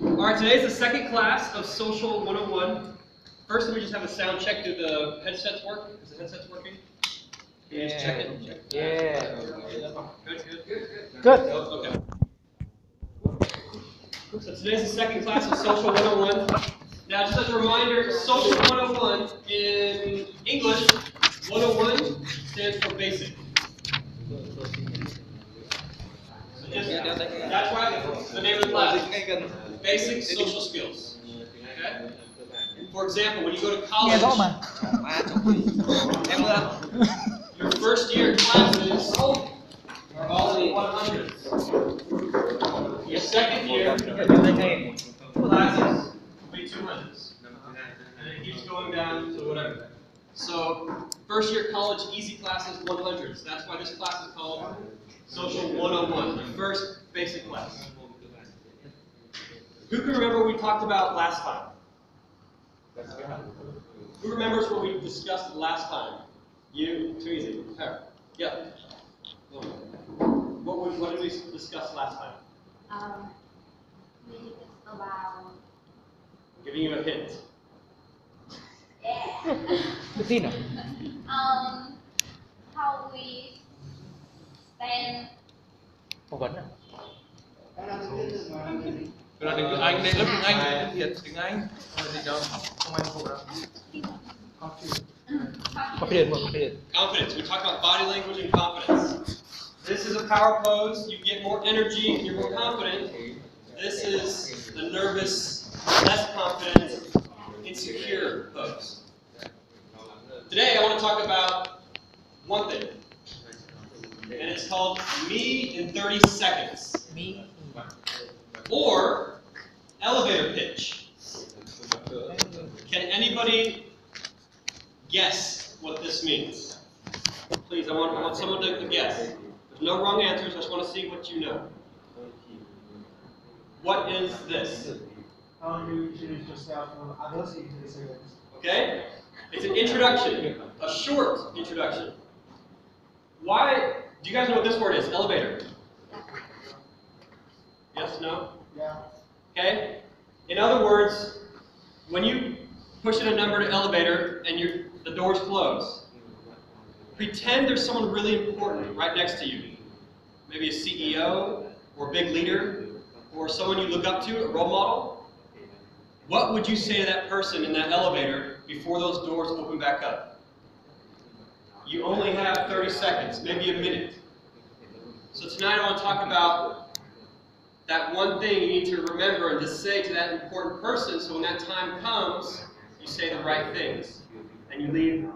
Alright, today's the second class of Social 101. First, let me just have a sound check. Do the headsets work? Is the headsets working? Can you just check it? Yeah. Good. Okay. So today's the second class of Social 101. Now, just as a reminder, Social 101 in English, 101 stands for basic. So that's why the name of the class is Basic Social Skills. Okay? For example, when you go to college, your first year classes are all in 100s. Your second year classes will be 200s. And it keeps going down to whatever. So, first year college easy classes 100s. That's why this class is called Social 101, the first basic class. Who can remember what we talked about last time? Who remembers what we discussed last time? You? Too easy. Yeah. What did we discuss last time? We discussed about... Giving you a hint. Yeah. How we spend... Phỏng vấn à? Là tiếng Anh đây, lớp tiếng Anh tiếng Anh gì đâu, không ai phụ đâu. Confidence. We talked about body language and confidence. This is a power pose. You get more energy and you're more confident. This is the nervous, less confident, insecure pose. Today I want to talk about one thing. And it's called Me in 30 Seconds. Me. Or elevator pitch. Can anybody guess what this means? Please, I want someone to guess. There's no wrong answers, I just want to see what you know. What is this? How do you introduce yourself from others in 30 seconds? Okay? It's an introduction, a short introduction. Why? Do you guys know what this word is? Elevator. Yes, no? Yeah. Okay? In other words, when you push in a number to elevator and the doors close, pretend there's someone really important right next to you. Maybe a CEO or a big leader or someone you look up to, a role model. What would you say to that person in that elevator before those doors open back up? You only have 30 seconds, maybe a minute. So tonight I want to talk about that one thing you need to remember and to say to that important person, so when that time comes, you say the right things. And you leave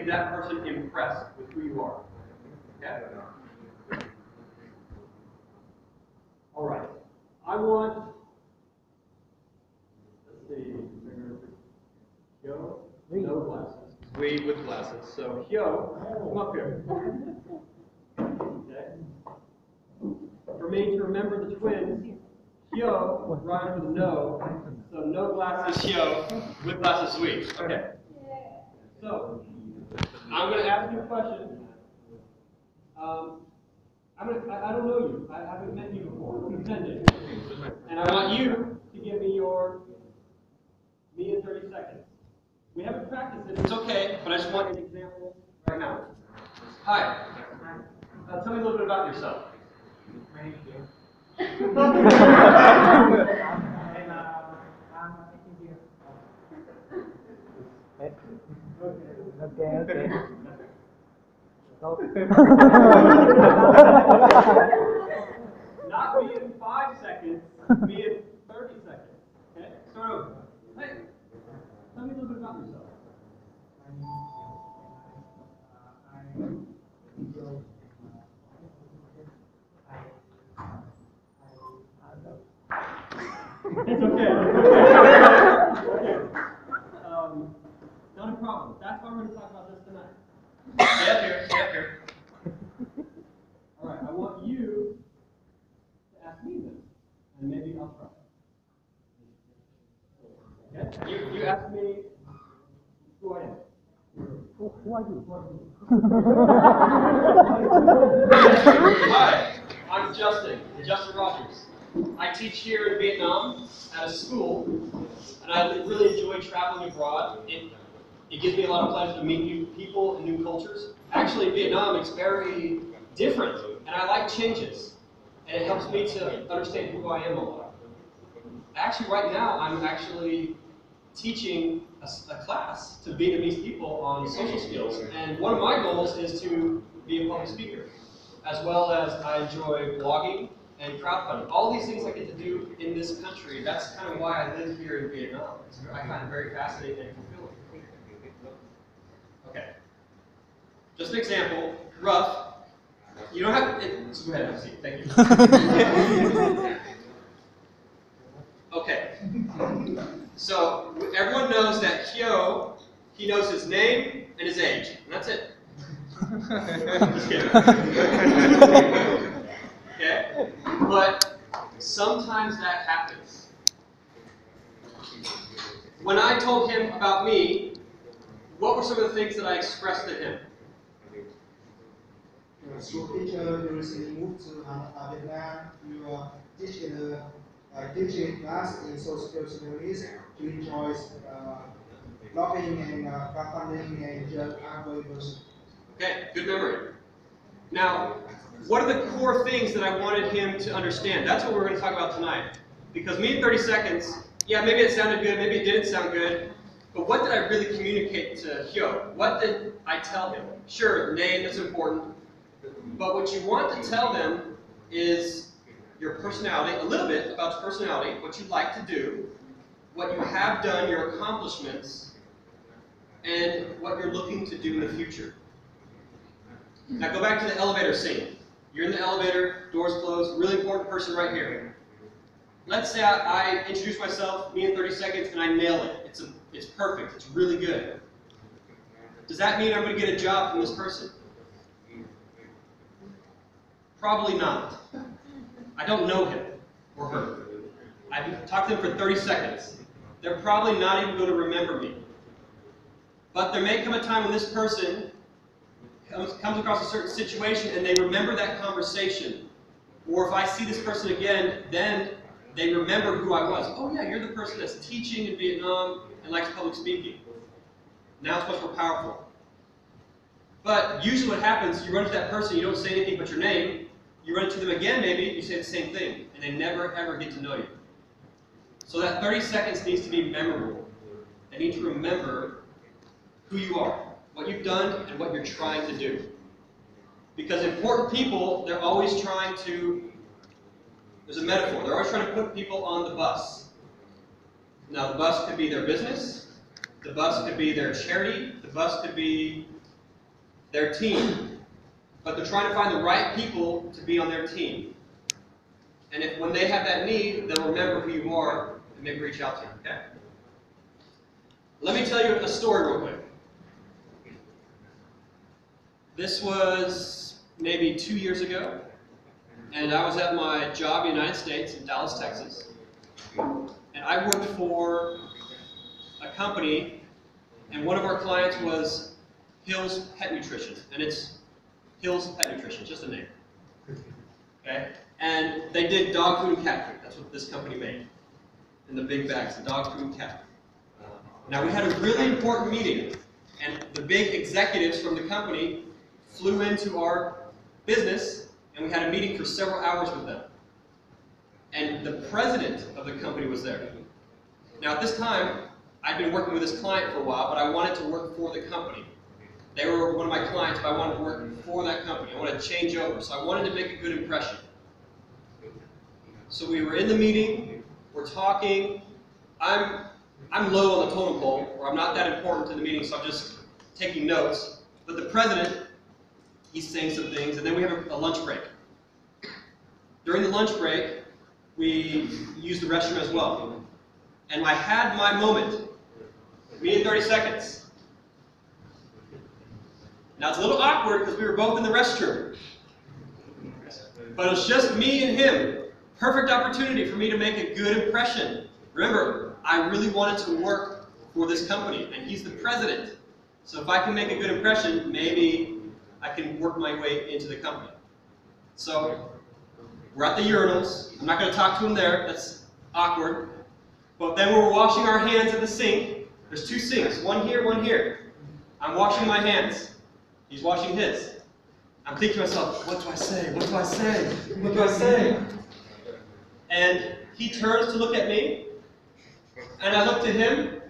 that person impressed with who you are. Okay? Alright. I want, let's see, Hyo, no glasses. We with glasses. So Hyo, come up here. Okay. For me to remember the twins, Hyo rhymes with no, so no glasses Hyo, with glasses Zui. Okay. So, I'm going to ask you a question. I don't know you. I haven't met you before. I'm pretending. And I want you to give me your me in 30 seconds. We haven't practiced it. It's okay, but I just want an example right now. Hi. Tell me a little bit about yourself. Thank you. Okay. Not me in 5 seconds, me in 30 seconds. Okay? Start over. Hey, tell me a little bit about yourself. It's okay. Okay. Not a problem. That's why we're going to talk about this tonight. Stay up here. Stay up here. All right. I want you to ask me this, and maybe I'll try. Okay? You ask me who I am. Who are you? Hi, I'm Justin Rogers. I teach here in Vietnam at a school, and I really enjoy traveling abroad. It gives me a lot of pleasure to meet new people and new cultures. Actually, in Vietnam, it's very different, and I like changes. And it helps me to understand who I am a lot. Actually, right now, I'm actually teaching a class to Vietnamese people on social skills. And one of my goals is to be a public speaker, as well as I enjoy blogging and crowdfunding. All these things I get to do in this country, that's kind of why I live here in Vietnam. I find it very fascinating and fulfilling. Okay. Just an example, rough. You don't have to, go ahead, have a seat. Thank you. Okay. So, everyone knows that Hyo, he knows his name and his age, and that's it. Just kidding. Okay? But sometimes that happens. When I told him about me, what were some of the things that I expressed to him? So teacher, you recently moved to Vietnam. You teach in a teaching class in social studies. You enjoy blogging and crowdfunding and just articles. Okay, good memory. Now, what are the core things that I wanted him to understand? That's what we're going to talk about tonight. Because me in 30 seconds, yeah, maybe it sounded good, maybe it didn't sound good, but what did I really communicate to Hyo? What did I tell him? Sure, name is important, but what you want to tell them is your personality, a little bit about your personality, what you like to do, what you have done, your accomplishments, and what you're looking to do in the future. Now go back to the elevator scene. You're in the elevator, doors closed, really important person right here. Let's say I introduce myself, me in 30 seconds, and I nail it. It's perfect, it's really good. Does that mean I'm going to get a job from this person? Probably not. I don't know him or her. I've talked to them for 30 seconds. They're probably not even going to remember me. But there may come a time when this person comes across a certain situation and they remember that conversation. Or if I see this person again, then they remember who I was. Oh yeah, you're the person that's teaching in Vietnam and likes public speaking. Now it's much more powerful. But usually what happens, you run to that person, you don't say anything but your name, you run to them again maybe, you say the same thing, and they never ever get to know you. So that 30 seconds needs to be memorable. They need to remember who you are, what you've done, and what you're trying to do. Because important people, they're always trying to, there's a metaphor, they're always trying to put people on the bus. Now the bus could be their business, the bus could be their charity, the bus could be their team. But they're trying to find the right people to be on their team. And when they have that need, they'll remember who you are and maybe reach out to you, okay? Let me tell you a story real quick. This was maybe 2 years ago, and I was at my job in the United States in Dallas, Texas. And I worked for a company, and one of our clients was Hill's Pet Nutrition, and it's Hill's Pet Nutrition, just a name. Okay? And they did dog food and cat food. That's what this company made. In the big bags, the dog food and cat food. Now we had a really important meeting, and the big executives from the company flew into our business, and we had a meeting for several hours with them. And the president of the company was there. Now at this time, I'd been working with this client for a while, but I wanted to work for the company. They were one of my clients, but I wanted to work for that company. I wanted to change over, so I wanted to make a good impression. So we were in the meeting, we're talking. I'm low on the totem pole, or I'm not that important to the meeting, so I'm just taking notes. But the president, he's saying some things, and then we have a lunch break. During the lunch break, we used the restroom as well. And I had my moment. Me in 30 seconds. Now it's a little awkward because we were both in the restroom. But it was just me and him. Perfect opportunity for me to make a good impression. Remember, I really wanted to work for this company, and he's the president. So if I can make a good impression, maybe I can work my way into the company. So We're at the urinals. I'm not going to talk to him there. That's awkward. But then we're washing our hands at the sink. There's two sinks, one here, one here. I'm washing my hands. He's washing his. I'm thinking to myself, what do I say? What do I say? What do I say? And he turns to look at me, and I look to him,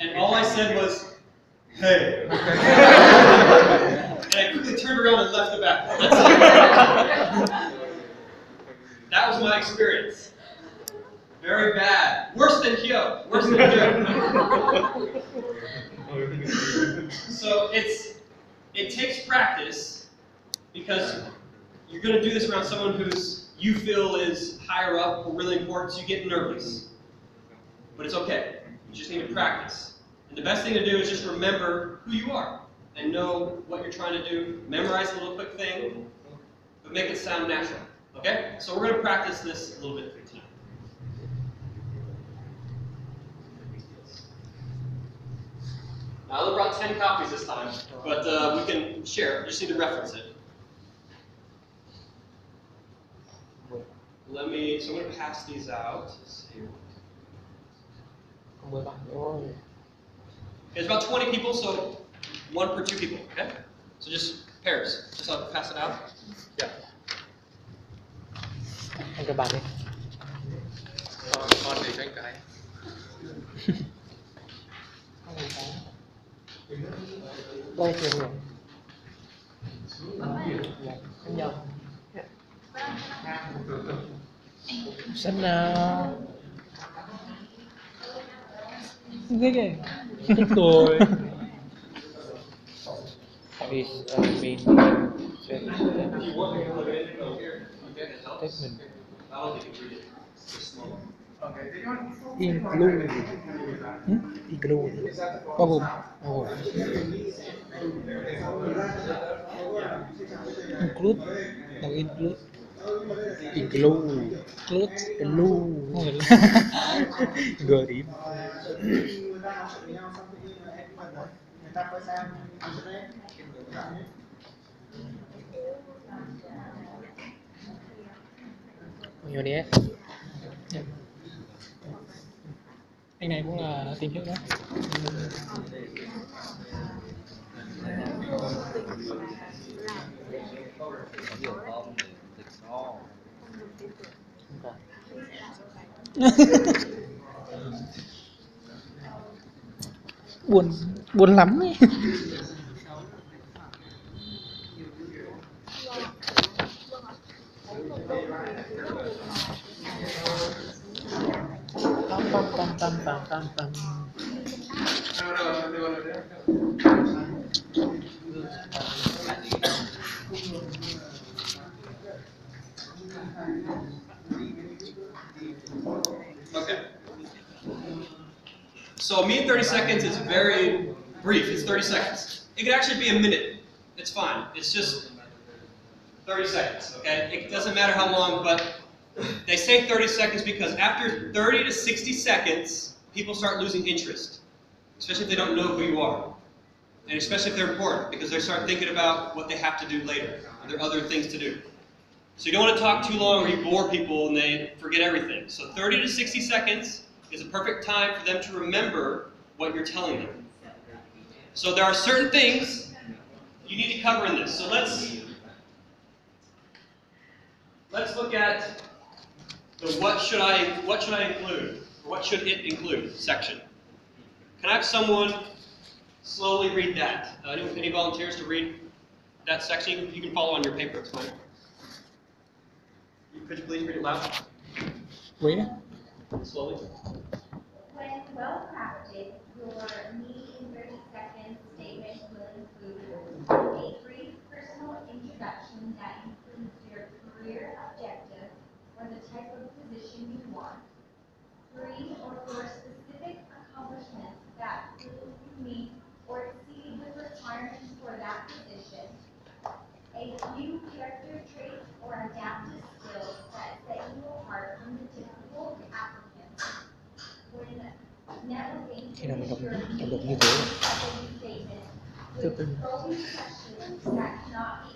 and all I said was, hey. And I quickly turned around and left the bathroom. That's it. That was my experience. Very bad. Worse than Hyo. Worse than Hyo. So it takes practice, because you're going to do this around someone who's you feel is higher up or really important, so you get nervous. But it's okay. You just need to practice. And the best thing to do is just remember who you are and know what you're trying to do. Memorize a little quick thing, but make it sound natural. Okay? So we're going to practice this a little bit tonight. Now, I brought 10 copies this time, but we can share. You just need to reference it. So I'm going to pass these out. Okay, it's about 20 people, so 1 per 2 people, okay? So just pairs. Just I'll pass it out. Yeah. Anh cho bạn đi. Con để cho anh cái. Đây thì được. Anh nhau. Xin ghê ghê. Thích rồi. Is main statement. Include. Include. Bao gồm. Include. Đọc include. Include. Include. Gờ điểm. Bao nhiêu đi ấy? Anh này cũng là tìm hiểu đó. Buồn lắm ấy. Tam. Okay. So me in 30 seconds is very brief. It's 30 seconds. It could actually be a minute. It's fine. It's just 30 seconds, okay? It doesn't matter how long, but they say 30 seconds because after 30 to 60 seconds, people start losing interest, especially if they don't know who you are. And especially if they're important, because they start thinking about what they have to do later. There are other things to do. So you don't want to talk too long or you bore people and they forget everything. So 30 to 60 seconds is a perfect time for them to remember what you're telling them. So there are certain things you need to cover in this. So let's look at the what should I include, or what should it include section. Can I have someone slowly read that? Any volunteers to read that section? You can follow on your paper, it's fine. Could you please read it loud? Read it. Slowly. When well crafted, your me in 30 seconds statement will include a brief personal introduction that includes your career objective or the type of position you want, 3 or 4 specific accomplishments that prove you meet or exceed the requirements for that position, a few character traits or adaptive skills that set you apart from the typical applicant. When networking, Khi nào mình đọc ensure như you thế statement with probing questions that cannot be